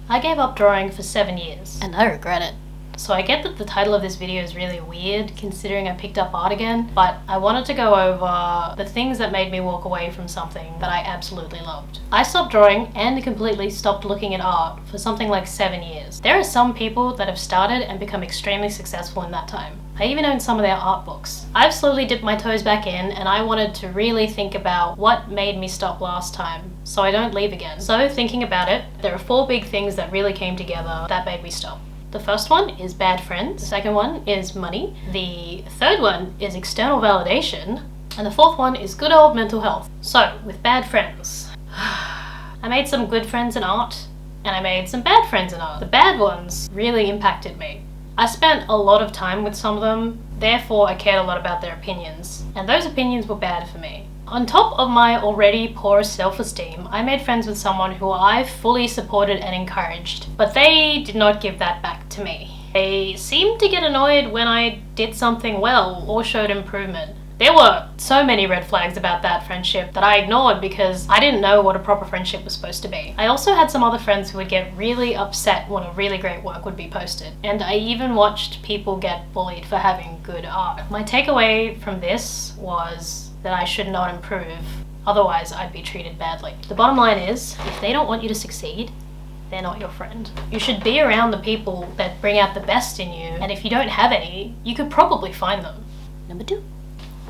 I gave up drawing for 7 years. And I regret it. So I get that the title of this video is really weird considering I picked up art again, but I wanted to go over the things that made me walk away from something that I absolutely loved. I stopped drawing and completely stopped looking at art for something like 7 years. There are some people that have started and become extremely successful in that time. I even own some of their art books. I've slowly dipped my toes back in, and I wanted to really think about what made me stop last time so I don't leave again. So thinking about it, there are 4 big things that really came together that made me stop. The first one is bad friends, the second one is money, the third one is external validation, and the fourth one is good old mental health. So, with bad friends, I made some good friends in art, and I made some bad friends in art. The bad ones really impacted me. I spent a lot of time with some of them, therefore I cared a lot about their opinions, and those opinions were bad for me. On top of my already poor self-esteem, I made friends with someone who I fully supported and encouraged, but they did not give that back to me. They seemed to get annoyed when I did something well or showed improvement. There were so many red flags about that friendship that I ignored because I didn't know what a proper friendship was supposed to be. I also had some other friends who would get really upset when a really great work would be posted, and I even watched people get bullied for having good art. My takeaway from this was that I should not improve, otherwise I'd be treated badly. The bottom line is, if they don't want you to succeed, they're not your friend. You should be around the people that bring out the best in you, and if you don't have any, you could probably find them. Number 2,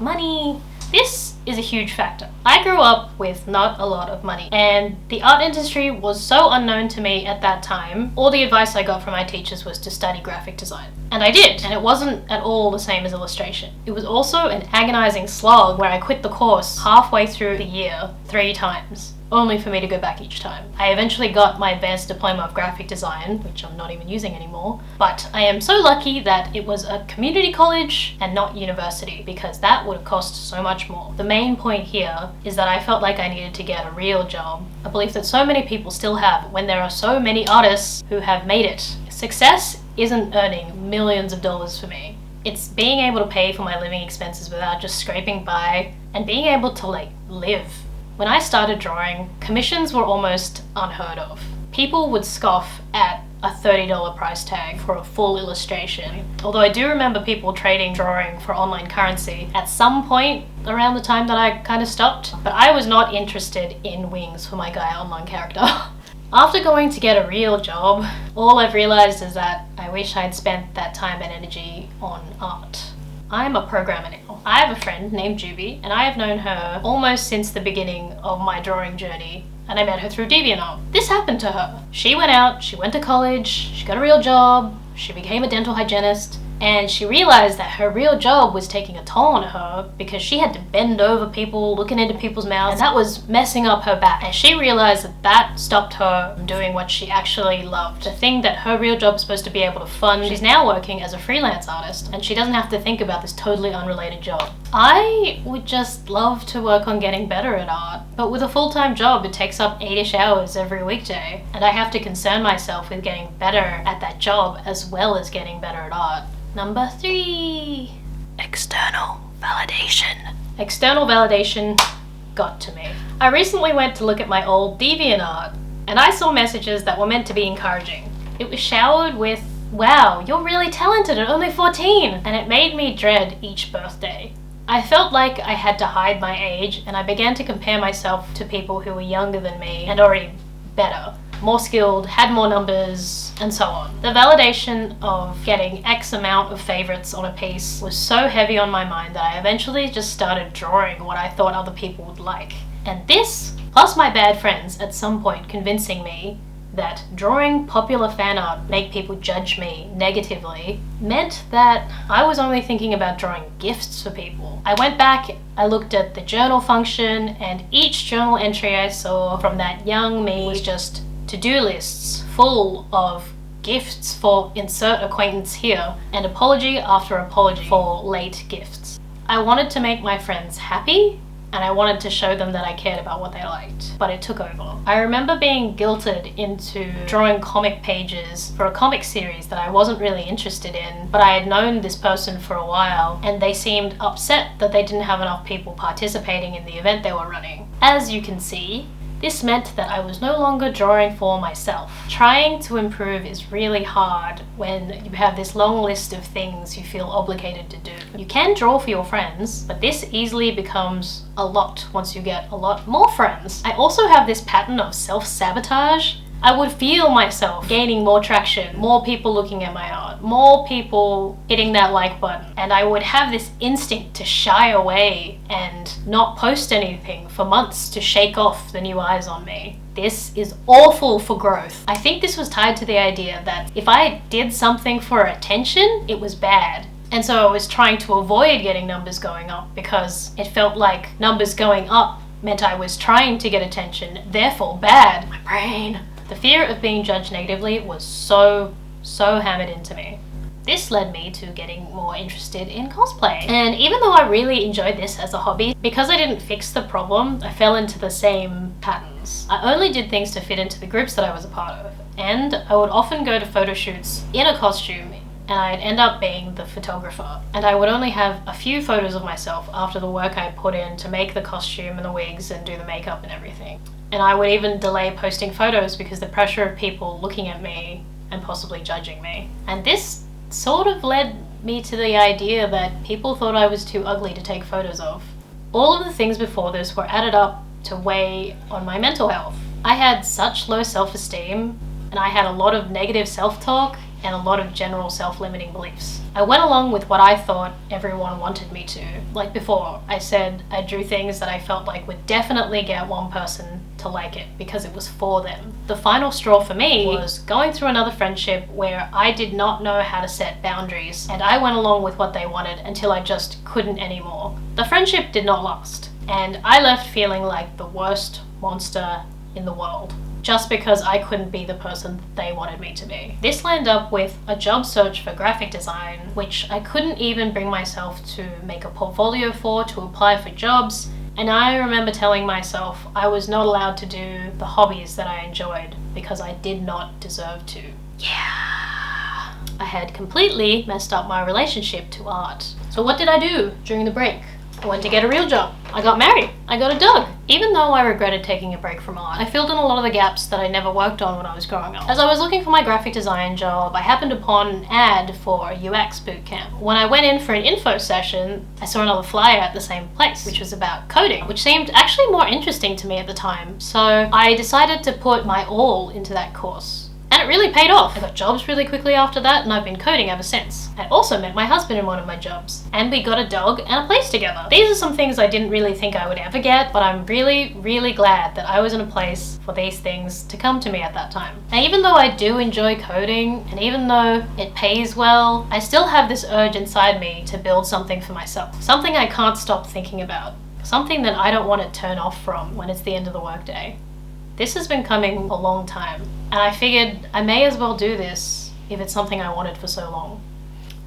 money. This is a huge factor. I grew up with not a lot of money, and the art industry was so unknown to me at that time. All the advice I got from my teachers was to study graphic design. And I did, and it wasn't at all the same as illustration. It was also an agonizing slog where I quit the course halfway through the year 3 times, only for me to go back each time. I eventually got my advanced diploma of graphic design, which I'm not even using anymore, but I am so lucky that it was a community college and not university, because that would have cost so much more. The main point here is that I felt like I needed to get a real job, a belief that so many people still have when there are so many artists who have made it. Success isn't earning millions of dollars for me. It's being able to pay for my living expenses without just scraping by and being able to live. When I started drawing, commissions were almost unheard of. People would scoff at a $30 price tag for a full illustration. Although I do remember people trading drawing for online currency at some point around the time that I kind of stopped, but I was not interested in wings for my Gaia Online character. After going to get a real job, all I've realized is that I wish I'd spent that time and energy on art. I'm a programmer now. I have a friend named Juby, and I have known her almost since the beginning of my drawing journey, and I met her through DeviantArt. This happened to her. She went out, she went to college, she got a real job, she became a dental hygienist, and she realized that her real job was taking a toll on her because she had to bend over people, looking into people's mouths, and that was messing up her back. And she realized that that stopped her from doing what she actually loved, the thing that her real job is supposed to be able to fund. She's now working as a freelance artist, and she doesn't have to think about this totally unrelated job. I would just love to work on getting better at art, but with a full-time job, it takes up 8-ish hours every weekday, and I have to concern myself with getting better at that job as well as getting better at art. Number 3, external validation. External validation got to me. I recently went to look at my old DeviantArt, and I saw messages that were meant to be encouraging. It was showered with, "Wow, you're really talented at only 14, and it made me dread each birthday. I felt like I had to hide my age, and I began to compare myself to people who were younger than me and already better, more skilled, had more numbers, and so on. The validation of getting X amount of favorites on a piece was so heavy on my mind that I eventually just started drawing what I thought other people would like. And this, plus my bad friends at some point convincing me that drawing popular fan art make people judge me negatively, meant that I was only thinking about drawing gifts for people. I went back, I looked at the journal function, and each journal entry I saw from that young me was just to-do lists full of gifts for insert acquaintance here, and apology after apology for late gifts. I wanted to make my friends happy, and I wanted to show them that I cared about what they liked, but it took over. I remember being guilted into drawing comic pages for a comic series that I wasn't really interested in, but I had known this person for a while, and they seemed upset that they didn't have enough people participating in the event they were running. As you can see, This meant that I was no longer drawing for myself. Trying to improve is really hard when you have this long list of things you feel obligated to do. You can draw for your friends, but this easily becomes a lot once you get a lot more friends. I also have this pattern of self-sabotage. I would feel myself gaining more traction, more people looking at my art, more people hitting that like button, and I would have this instinct to shy away and not post anything for months to shake off the new eyes on me. This is awful for growth. I think this was tied to the idea that if I did something for attention, it was bad. And so I was trying to avoid getting numbers going up because it felt like numbers going up meant I was trying to get attention, therefore bad. My brain. The fear of being judged negatively was so hammered into me. This led me to getting more interested in cosplay. And even though I really enjoyed this as a hobby, because I didn't fix the problem, I fell into the same patterns. I only did things to fit into the groups that I was a part of. And I would often go to photo shoots in a costume, and I'd end up being the photographer. And I would only have a few photos of myself after the work I put in to make the costume and the wigs and do the makeup and everything. And I would even delay posting photos because the pressure of people looking at me and possibly judging me. And this sort of led me to the idea that people thought I was too ugly to take photos of. All of the things before this were added up to weigh on my mental health. I had such low self-esteem, and I had a lot of negative self-talk and a lot of general self-limiting beliefs. I went along with what I thought everyone wanted me to. Like before, I said I drew things that I felt like would definitely get one person to like it because it was for them. The final straw for me was going through another friendship where I did not know how to set boundaries, and I went along with what they wanted until I just couldn't anymore. The friendship did not last, and I left feeling like the worst monster in the world, just because I couldn't be the person they wanted me to be. This lined up with a job search for graphic design, which I couldn't even bring myself to make a portfolio for, to apply for jobs, and I remember telling myself I was not allowed to do the hobbies that I enjoyed because I did not deserve to. Yeah. I had completely messed up my relationship to art. So what did I do during the break? I went to get a real job. I got married. I got a dog. Even though I regretted taking a break from art, I filled in a lot of the gaps that I never worked on when I was growing up. As I was looking for my graphic design job, I happened upon an ad for a UX bootcamp. When I went in for an info session, I saw another flyer at the same place, which was about coding, which seemed actually more interesting to me at the time. So I decided to put my all into that course. And it really paid off. I got jobs really quickly after that, and I've been coding ever since. I also met my husband in one of my jobs, and we got a dog and a place together. These are some things I didn't really think I would ever get, but I'm really glad that I was in a place for these things to come to me at that time. And even though I do enjoy coding, and even though it pays well, I still have this urge inside me to build something for myself. Something I can't stop thinking about. Something that I don't want to turn off from when it's the end of the workday. This has been coming a long time, and I figured I may as well do this if it's something I wanted for so long.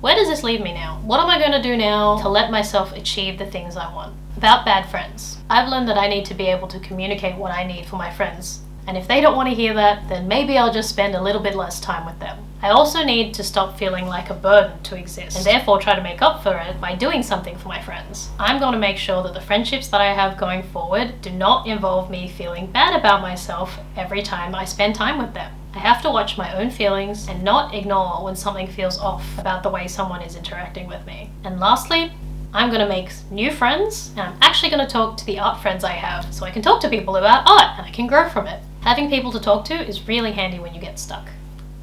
Where does this leave me now? What am I going to do now to let myself achieve the things I want? About bad friends. I've learned that I need to be able to communicate what I need for my friends, and if they don't want to hear that, then maybe I'll just spend a little bit less time with them. I also need to stop feeling like a burden to exist, and therefore try to make up for it by doing something for my friends. I'm going to make sure that the friendships that I have going forward do not involve me feeling bad about myself every time I spend time with them. I have to watch my own feelings and not ignore when something feels off about the way someone is interacting with me. And lastly, I'm going to make new friends, and I'm actually going to talk to the art friends I have so I can talk to people about art and I can grow from it. Having people to talk to is really handy when you get stuck.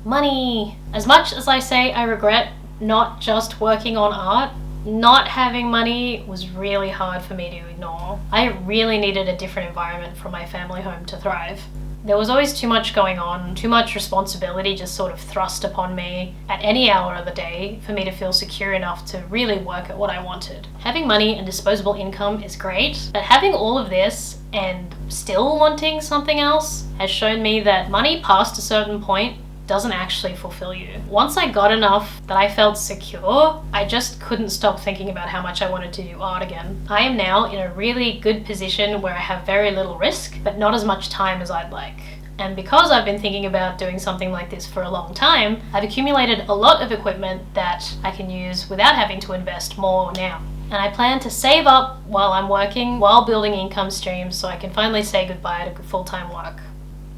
Money. As much as I say I regret not just working on art, not having money was really hard for me to ignore. I really needed a different environment from my family home to thrive. There was always too much going on, too much responsibility just sort of thrust upon me at any hour of the day for me to feel secure enough to really work at what I wanted. Having money and disposable income is great, but having all of this and still wanting something else has shown me that money past a certain point doesn't actually fulfill you. Once I got enough that I felt secure, I just couldn't stop thinking about how much I wanted to do art again. I am now in a really good position where I have very little risk, but not as much time as I'd like. And because I've been thinking about doing something like this for a long time, I've accumulated a lot of equipment that I can use without having to invest more now. And I plan to save up while I'm working, while building income streams, so I can finally say goodbye to full-time work.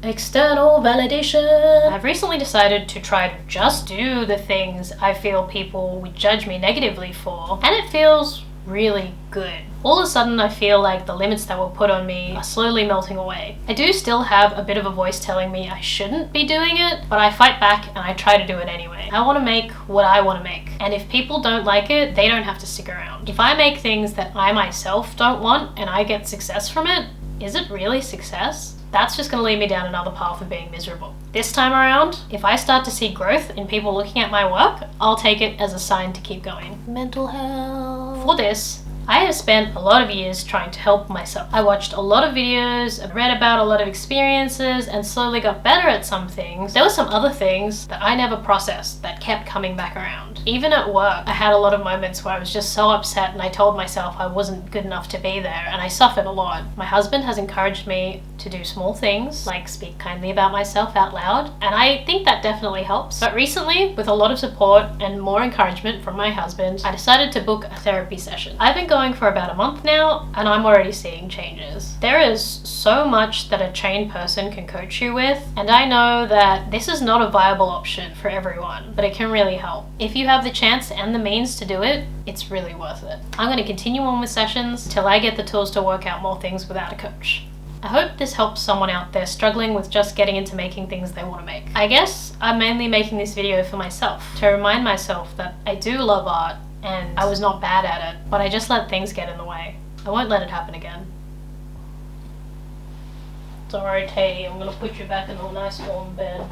External validation. I've recently decided to try to just do the things I feel people would judge me negatively for, and it feels really good. All of a sudden I feel like the limits that were put on me are slowly melting away. I do still have a bit of a voice telling me I shouldn't be doing it, but I fight back and I try to do it anyway. I want to make what I want to make, and if people don't like it, they don't have to stick around. If I make things that I myself don't want and I get success from it, is it really success? That's just going to lead me down another path of being miserable. This time around, if I start to see growth in people looking at my work, I'll take it as a sign to keep going. Mental health. For this, I have spent a lot of years trying to help myself. I watched a lot of videos, read about a lot of experiences, and slowly got better at some things. There were some other things that I never processed that kept coming back around. Even at work, I had a lot of moments where I was just so upset and I told myself I wasn't good enough to be there, and I suffered a lot. My husband has encouraged me to do small things, like speak kindly about myself out loud, and I think that definitely helps. But recently, with a lot of support and more encouragement from my husband, I decided to book a therapy session. I've been going for about a month now, and I'm already seeing changes. There is so much that a trained person can coach you with, and I know that this is not a viable option for everyone, but it can really help. If you have the chance and the means to do it, it's really worth it. I'm going to continue on with sessions till I get the tools to work out more things without a coach. I hope this helps someone out there struggling with just getting into making things they want to make. I guess I'm mainly making this video for myself, to remind myself that I do love art and I was not bad at it, but I just let things get in the way. I won't let it happen again. It's alright, Katie, I'm gonna put you back in a nice warm bed.